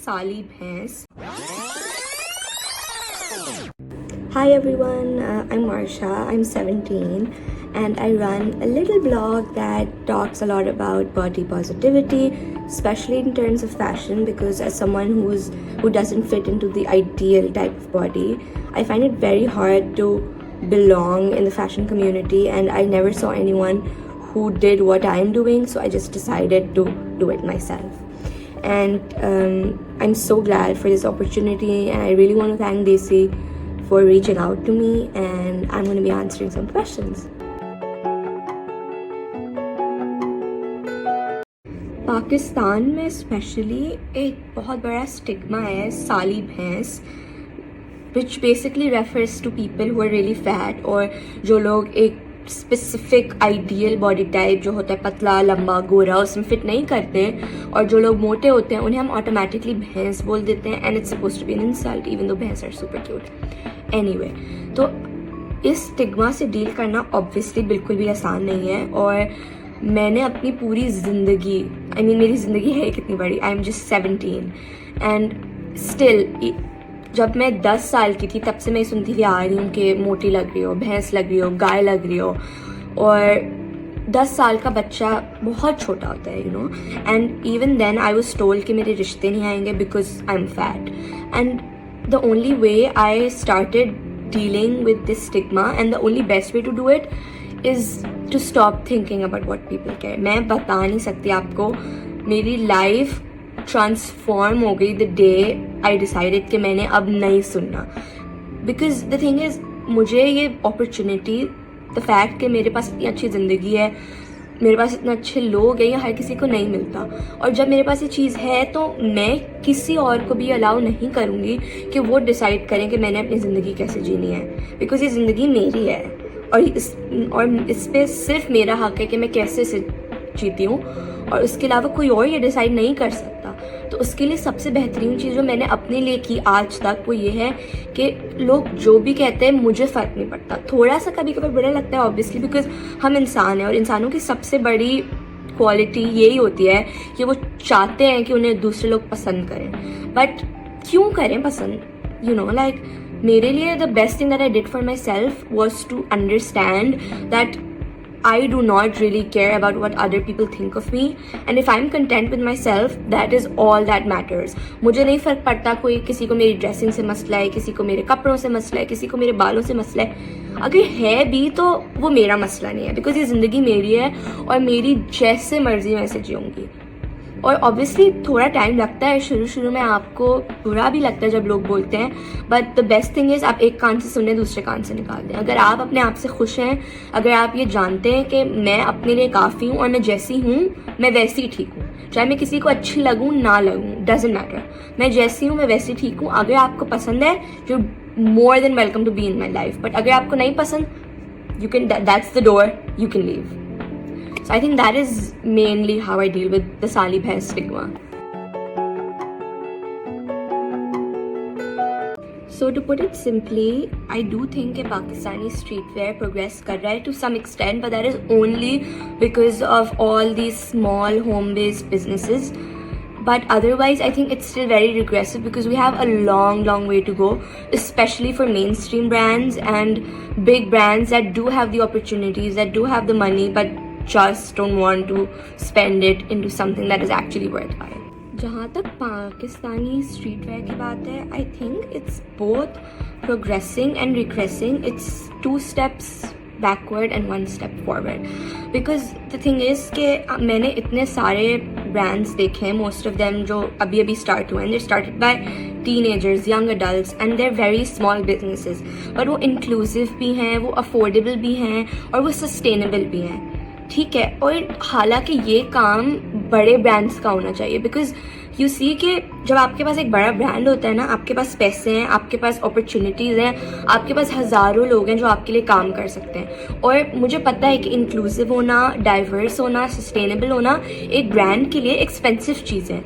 साली भैंस। Hi everyone, I'm Marsha, I'm 17 and I run a little blog that talks a lot about body positivity, especially in terms of fashion, because as someone who doesn't fit into the ideal type of body, I find it very hard to belong in the fashion community, and I never saw anyone who did what I'm doing, so I just decided to do it myself. And I'm so glad for this opportunity, and I really want to thank Desi for reaching out to me, and I'm going to be answering some questions. Pakistan में specially एक बहुत बड़ा stigma है साली भैंस, which basically refers to people who are really fat, और जो लोग एक स्पेसिफिक आइडियल बॉडी टाइप जो होता है पतला लंबा गोरा उसमें फिट नहीं करते, और जो लोग मोटे होते हैं उन्हें हम ऑटोमेटिकली भैंस बोल देते हैं, and it's supposed to be an insult even though भैंस आर सुपर क्यूट। एनीवे, तो इस स्टिग्मा से डील करना ऑब्वियसली बिल्कुल भी आसान नहीं है, और मैंने अपनी पूरी ज़िंदगी मेरी ज़िंदगी है कितनी बड़ी, I am just 17 and still जब मैं 10 साल की थी तब से मैं सुनती हुई आ रही हूँ कि मोटी लग रही हो, भैंस लग रही हो, गाय लग रही हो, और 10 साल का बच्चा बहुत छोटा होता है, you know, and even then I was told कि मेरे रिश्ते नहीं आएंगे because I am fat, and the only way I started dealing with this stigma and the only best way to do it is to stop thinking about what people care. मैं बता नहीं सकती आपको, मेरी लाइफ ट्रांसफॉर्म हो गई the day I decided कि मैंने अब नहीं सुनना, बिकॉज द थिंग इज़ मुझे ये अपॉर्चुनिटी, द फैक्ट कि मेरे पास इतनी अच्छी ज़िंदगी है, मेरे पास इतने अच्छे लोग हैं, ये हर किसी को नहीं मिलता, और जब मेरे पास ये चीज़ है तो मैं किसी और को भी अलाउ नहीं करूँगी कि वो डिसाइड करें कि मैंने अपनी ज़िंदगी कैसे जीनी है, बिकॉज ये ज़िंदगी मेरी है और इस पे सिर्फ मेरा हक है कि मैं कैसे इसे जीती हूँ, और उसके अलावा कोई और ये डिसाइड नहीं कर सकता। तो उसके लिए सबसे बेहतरीन चीज़ जो मैंने अपने लिए की आज तक वो ये है कि लोग जो भी कहते हैं मुझे फ़र्क नहीं पड़ता। थोड़ा सा कभी कभी बुरा लगता है ऑब्वियसली, बिकॉज हम इंसान हैं और इंसानों की सबसे बड़ी क्वालिटी यही होती है कि वो चाहते हैं कि उन्हें दूसरे लोग पसंद करें, बट क्यों करें पसंद, यू नो, लाइक मेरे लिए the best thing that I did for myself was to understand that I do not really care about what other people think of me, and if I'm content with myself, that is all that matters. मुझे नहीं फ़र्क पड़ता कोई किसी को मेरी dressing से मसला है, किसी को मेरे कपड़ों से मसला है, किसी को मेरे बालों से मसला है, अगर है भी तो वो मेरा मसला नहीं है, बिकॉज ये ज़िंदगी मेरी है और मेरी जैसे मर्जी मैं इसे जीऊँगी। और ऑब्वियसली थोड़ा टाइम लगता है, शुरू में आपको बुरा भी लगता है जब लोग बोलते हैं, but the best thing is आप एक कान से सुने दूसरे कान से निकाल दें। अगर आप अपने आप से खुश हैं, अगर आप ये जानते हैं कि मैं अपने लिए काफ़ी हूँ और मैं जैसी हूँ मैं वैसी ही ठीक हूँ, चाहे मैं किसी को अच्छी लगूँ ना लगूँ, डजेंट मैटर, मैं जैसी हूँ मैं वैसी ठीक हूँ। अगर आपको पसंद है you more than welcome to be in my life, but अगर आपको नहीं पसंद you can, that's the door, you can leave. So I think that is mainly how I deal with the Sali Bhains stigma. So to put it simply, I do think that Pakistani streetwear progress कर रहा है to some extent, but that is only because of all these small home-based businesses. But otherwise, I think it's still very regressive because we have a long way to go, especially for mainstream brands and big brands that do have the opportunities, that do have the money, but just don't want to spend it into something that is actually worthwhile. जहाँ तक Pakistani street wear की बात है, I think it's both progressing and regressing, it's 2 steps backward and 1 step forward, because the thing is कि मैंने इतने सारे brands देखे हैं, मोस्ट ऑफ देम जो अभी स्टार्ट हुए हैं, they started by teenagers, young adults, and there very small businesses, but वो इंक्लूसिव भी हैं, वो अफोर्डेबल भी हैं और वो सस्टेनेबल भी हैं, ठीक है। और हालांकि ये काम बड़े ब्रांड्स का होना चाहिए, बिकॉज यू सी कि जब आपके पास एक बड़ा ब्रांड होता है ना, आपके पास पैसे हैं, आपके पास अपॉर्चुनिटीज़ हैं, आपके पास हज़ारों लोग हैं जो आपके लिए काम कर सकते हैं। और मुझे पता है कि इंक्लूसिव होना, डाइवर्स होना, सस्टेनेबल होना एक ब्रांड के लिए एक्सपेंसिव चीज़ है,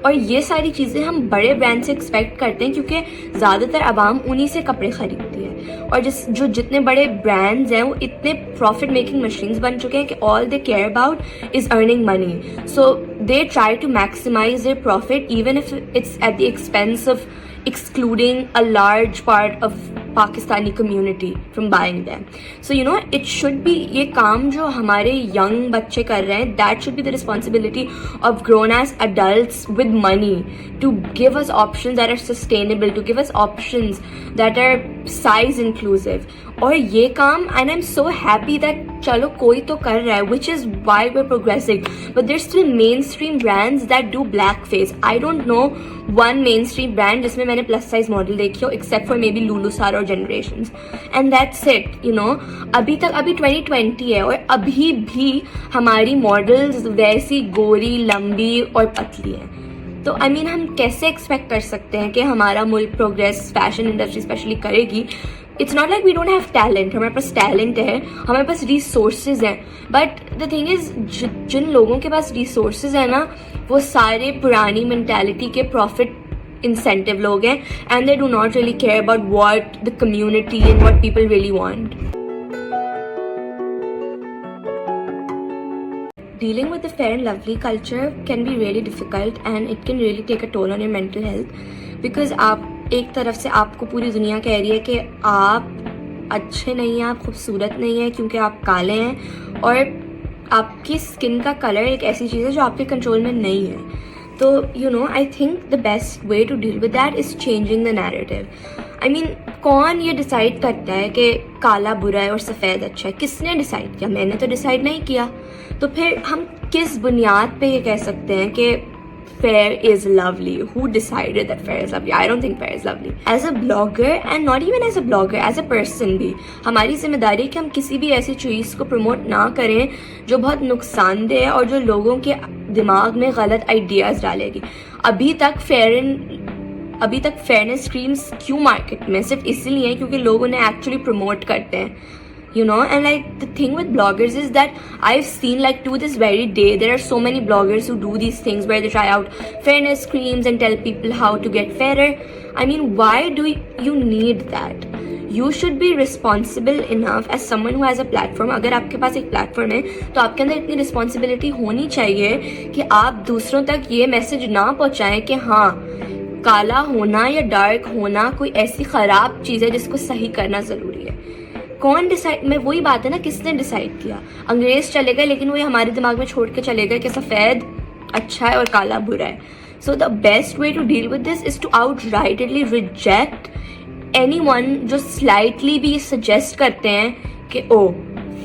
और ये सारी चीज़ें हम बड़े ब्रांड से एक्सपेक्ट करते हैं क्योंकि ज़्यादातर आवाम उन्हीं से कपड़े ख़रीदती है। और जितने बड़े ब्रांड्स हैं वो इतने प्रॉफिट मेकिंग मशीन्स बन चुके हैं कि all they care about is earning money, so they try to maximise their profit even if it's at the expense of excluding a large part of Pakistani community from buying them. So you know, it should be, ये काम जो हमारे young बच्चे कर रहे हैं, that should be the responsibility of grown as adults with money to give us options that are sustainable, to give us options that are size inclusive. और ये काम, and I'm so happy that चलो कोई तो कर रहा है, which is why we're progressing, but there's still mainstream brands that do blackface. I don't know one mainstream brand जिसमें मैंने plus size model देखी हो except for maybe Lulu Sara और Generations, and that's it, you know. अभी 2020 है और अभी भी हमारी मॉडल्स वैसी गोरी, लंबी और पतली हैं। तो I mean, हम कैसे एक्सपेक्ट कर सकते हैं कि हमारा मुल्क प्रोग्रेस फैशन इंडस्ट्री स्पेशली करेगी? It's not like we don't have talent, हमारे पास टैलेंट है, हमारे पास रिसोर्सेज हैं, बट द थिंग इज जिन लोगों के पास रिसोर्सेज है ना, वो सारे पुरानी मेंटालिटी के प्रॉफिट इंसेंटिव लोग हैं, and they do not really care about what the community and what people really want. Dealing with the fair and lovely culture can be really difficult and it can really take a toll on your mental health, because आप एक तरफ से आपको पूरी दुनिया कह रही है कि आप अच्छे नहीं हैं, आप खूबसूरत नहीं हैं क्योंकि आप काले हैं, और आपकी स्किन का कलर एक ऐसी चीज़ है जो आपके कंट्रोल में नहीं है. तो you know, I think the best way to deal with that is changing the narrative. I mean, कौन ये डिसाइड करता है कि काला बुरा है और सफ़ेद अच्छा है? किसने डिसाइड किया? मैंने तो डिसाइड नहीं किया. तो फिर हम किस बुनियाद पे ये कह सकते हैं कि fair is lovely? Who decided that fair is lovely? I don't think fair is lovely. As a blogger, and not even as a blogger, as a person भी हमारी जिम्मेदारी है कि हम किसी भी ऐसी चीज़ को प्रमोट ना करें जो बहुत नुकसानदेह है और जो लोगों के दिमाग में गलत आइडियाज़ डालेगी. अभी तक फेयरनेस क्रीम्स क्यों मार्केट में? सिर्फ इसलिए क्योंकि लोग उन्हें एक्चुअली प्रमोट करते हैं. You know, and like the thing with bloggers is that I've seen, like, to this very day, there are so many bloggers who do these things where they try out fairness creams and tell people how to get fairer. I mean, why do you need that? You should be responsible enough as someone who has a platform. अगर आपके पास एक platform है तो आपके अंदर इतनी responsibility होनी चाहिए कि आप दूसरों तक ये मैसेज ना पहुँचाएं कि हाँ, काला होना या डार्क होना कोई ऐसी ख़राब चीज़ है जिसको सही करना ज़रूरी है. कौन डिसाइड, मैं वही बात है ना, किसने डिसाइड किया? अंग्रेज चले गए लेकिन वो हमारे दिमाग में छोड़ के चले गए कि सफ़ेद अच्छा है और काला बुरा है. So the best way to deal with this is to outrightly reject anyone जो स्लाइटली भी सजेस्ट करते हैं कि ओ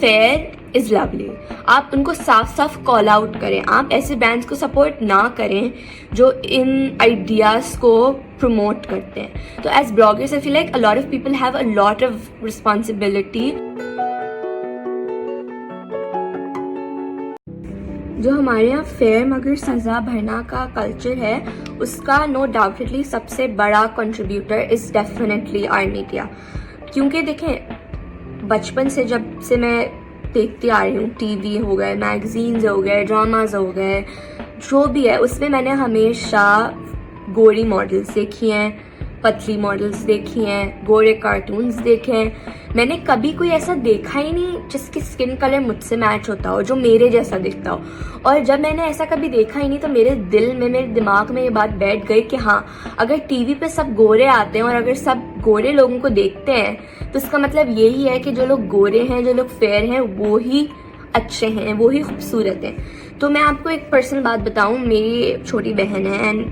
फेयर इज़ लवली. आप उनको साफ साफ कॉल आउट करें. आप ऐसे ब्रांड्स को सपोर्ट ना करें जो इन आइडियाज़ को प्रमोट करते हैं. तो as bloggers I feel like a lot of people have a lot of responsibility. जो हमारे यहाँ फेयर मगर सज़ा भरना का कल्चर है, उसका नो डाउटेडली सबसे बड़ा contributor is definitely our media. क्योंकि देखें, बचपन से जब से मैं देखती आ रही हूँ, टीवी हो गए, मैगजीन्स हो गए, ड्रामाज हो गए, जो भी है उसमें मैंने हमेशा गोरी मॉडल्स देखी हैं, पतली मॉडल्स देखी हैं, गोरे कार्टून्स देखे हैं. मैंने कभी कोई ऐसा देखा ही नहीं जिसकी स्किन कलर मुझसे मैच होता हो, जो मेरे जैसा दिखता हो. और जब मैंने ऐसा कभी देखा ही नहीं तो मेरे दिल में, मेरे दिमाग में ये बात बैठ गई कि हाँ, अगर टीवी पे सब गोरे आते हैं और अगर सब गोरे लोगों को देखते हैं तो इसका मतलब यही है कि जो लोग गोरे हैं, जो लोग फेयर हैं, वो ही अच्छे हैं, वो ही खूबसूरत हैं. तो मैं आपको एक पर्सनल बात बताऊँ. मेरी छोटी बहन है एंड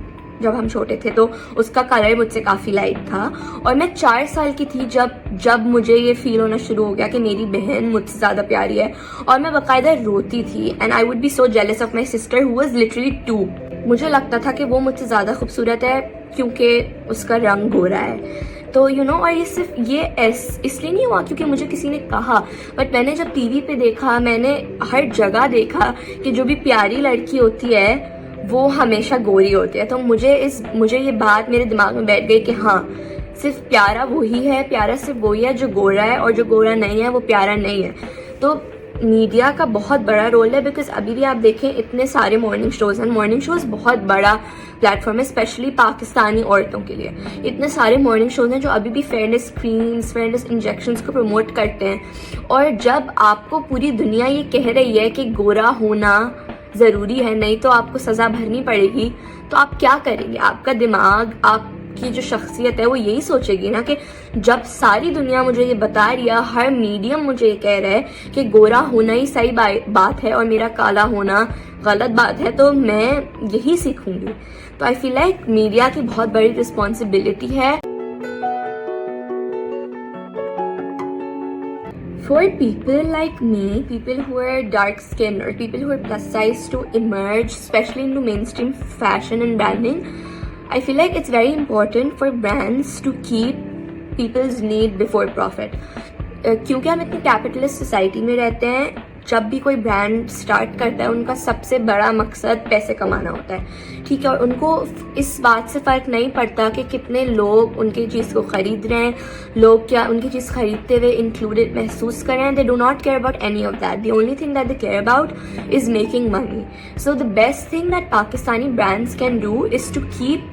जब हम छोटे थे तो उसका कलर मुझसे काफ़ी लाइट था और मैं 4 साल की थी जब मुझे ये फील होना शुरू हो गया कि मेरी बहन मुझसे ज़्यादा प्यारी है. और मैं बाकायदा रोती थी and I would be so jealous of my sister who was literally 2. मुझे लगता था कि वो मुझसे ज़्यादा खूबसूरत है क्योंकि उसका रंग गोरा है. तो यू नो, और ये सिर्फ ये इसलिए नहीं हुआ क्योंकि मुझे किसी ने कहा, बट मैंने जब टीवी पे देखा, मैंने हर जगह देखा कि जो भी प्यारी लड़की होती है वो हमेशा गोरी होती है. तो मुझे ये बात मेरे दिमाग में बैठ गई कि हाँ, सिर्फ प्यारा वही है, प्यारा सिर्फ वही है जो गोरा है, और जो गोरा नहीं है वो प्यारा नहीं है. तो मीडिया का बहुत बड़ा रोल है, बिकॉज अभी भी आप देखें इतने सारे मॉर्निंग शोज़ हैं, मॉर्निंग शोज़ बहुत बड़ा प्लेटफॉर्म है स्पेशली पाकिस्तानी औरतों के लिए। इतने सारे मॉर्निंग शोज़ हैं जो अभी भी फेयरनेस क्रीम्स, फेयरनेस इंजेक्शंस को प्रमोट करते हैं। और जब आपको पूरी दुनिया ये कह रही है कि गोरा होना ज़रूरी है, नहीं तो आपको सज़ा भरनी पड़ेगी, तो आप क्या करेंगे? आपका दिमाग, आपकी जो शख्सियत है वो यही सोचेगी ना कि जब सारी दुनिया मुझे ये बता रही है, हर मीडियम मुझे ये कह रहा है कि गोरा होना ही सही बात है और मेरा काला होना गलत बात है, तो मैं यही सीखूंगी। तो आई फील लाइक मीडिया की बहुत बड़ी रिस्पॉन्सिबिलिटी है for people like me, people who are dark skinned or people who are plus size to emerge, especially into mainstream fashion and branding. I feel like it's very important for brands to keep people's need before profit. क्योंकि हम इतनी capitalist society में रहते हैं, जब भी कोई brand start करता है उनका सबसे बड़ा मकसद पैसे कमाना होता है, ठीक है। और उनको इस बात से फ़र्क नहीं पड़ता कि कितने लोग उनकी चीज़ को ख़रीद रहे हैं, लोग क्या उनकी चीज़ ख़रीदते हुए इंक्लूडेड महसूस कर रहे हैं। They do not care about any of that. The only thing that they care about is making money. So the best thing that Pakistani brands can do is to keep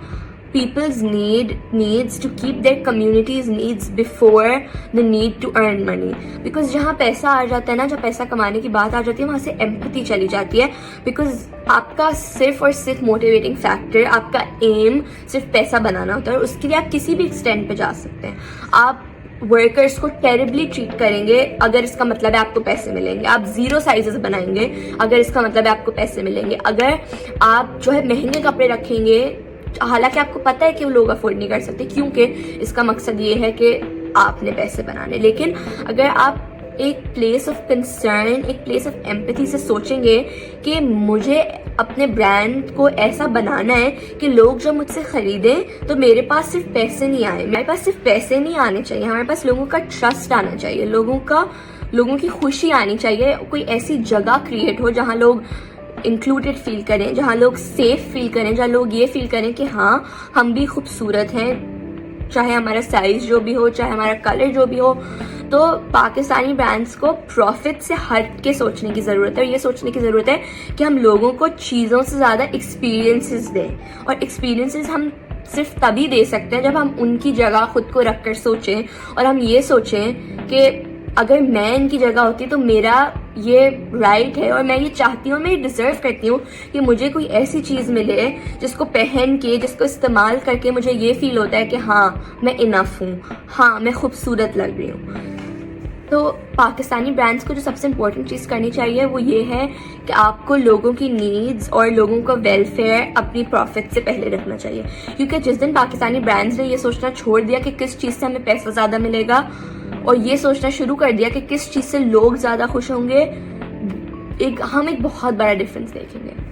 people's needs to keep their community's needs before the need to earn money, because जहाँ पैसा आ जाता है ना, जब पैसा कमाने की बात आ जाती है, वहाँ से एम्पैथी चली जाती है। बिकॉज आपका सिर्फ और सिर्फ मोटिवेटिंग फैक्टर, आपका एम सिर्फ पैसा बनाना होता है, और उसके लिए आप किसी भी एक्सटेंट पे जा सकते हैं। आप वर्कर्स को टेरिबली ट्रीट करेंगे अगर इसका मतलब है आपको पैसे मिलेंगे। आप 0 साइजेस बनाएंगे अगर इसका मतलब है आपको पैसे मिलेंगे। अगर आप जो है महंगे कपड़े रखेंगे, हालांकि आपको पता है कि वो लोग अफोर्ड नहीं कर सकते, क्योंकि इसका मकसद ये है कि आपने पैसे बनाने। लेकिन अगर आप एक प्लेस ऑफ कंसर्न, एक प्लेस ऑफ एम्पैथी से सोचेंगे कि मुझे अपने ब्रांड को ऐसा बनाना है कि लोग जब मुझसे खरीदें तो मेरे पास सिर्फ पैसे नहीं आए, मेरे पास सिर्फ पैसे नहीं आने चाहिए, हमारे पास लोगों का ट्रस्ट आना चाहिए, लोगों की खुशी आनी चाहिए। कोई ऐसी जगह क्रिएट हो जहाँ लोग इंक्लूडेड फील करें, जहाँ लोग सेफ फील करें, जहाँ लोग ये फील करें कि हाँ हम भी खूबसूरत हैं, चाहे हमारा साइज जो भी हो, चाहे हमारा कलर जो भी हो। तो पाकिस्तानी ब्रांड्स को प्रॉफिट से हट के सोचने की ज़रूरत है, और ये सोचने की ज़रूरत है कि हम लोगों को चीज़ों से ज़्यादा एक्सपीरियंसेस दें। और एक्सपीरियंसेस हम सिर्फ तभी दे सकते हैं जब हम उनकी जगह खुद को रख कर सोचें, और हम ये सोचें कि अगर मैं इनकी जगह होती तो मेरा ये राइट है और मैं ये चाहती हूँ, मैं ये डिज़र्व करती हूँ कि मुझे कोई ऐसी चीज़ मिले जिसको पहन के, जिसको इस्तेमाल करके मुझे ये फील होता है कि हाँ मैं इनफ हूँ, हाँ मैं खूबसूरत लग रही हूँ। तो पाकिस्तानी ब्रांड्स को जो सबसे इम्पोर्टेंट चीज़ करनी चाहिए वो ये है कि आपको लोगों की नीड्स और लोगों का वेलफेयर अपनी प्रॉफिट से पहले रखना चाहिए। क्योंकि जिस दिन पाकिस्तानी ब्रांड्स ने ये सोचना छोड़ दिया कि किस चीज़ से हमें पैसा ज़्यादा मिलेगा, और ये सोचना शुरू कर दिया कि किस चीज़ से लोग ज़्यादा खुश होंगे, हम एक बहुत बड़ा डिफरेंस देखेंगे।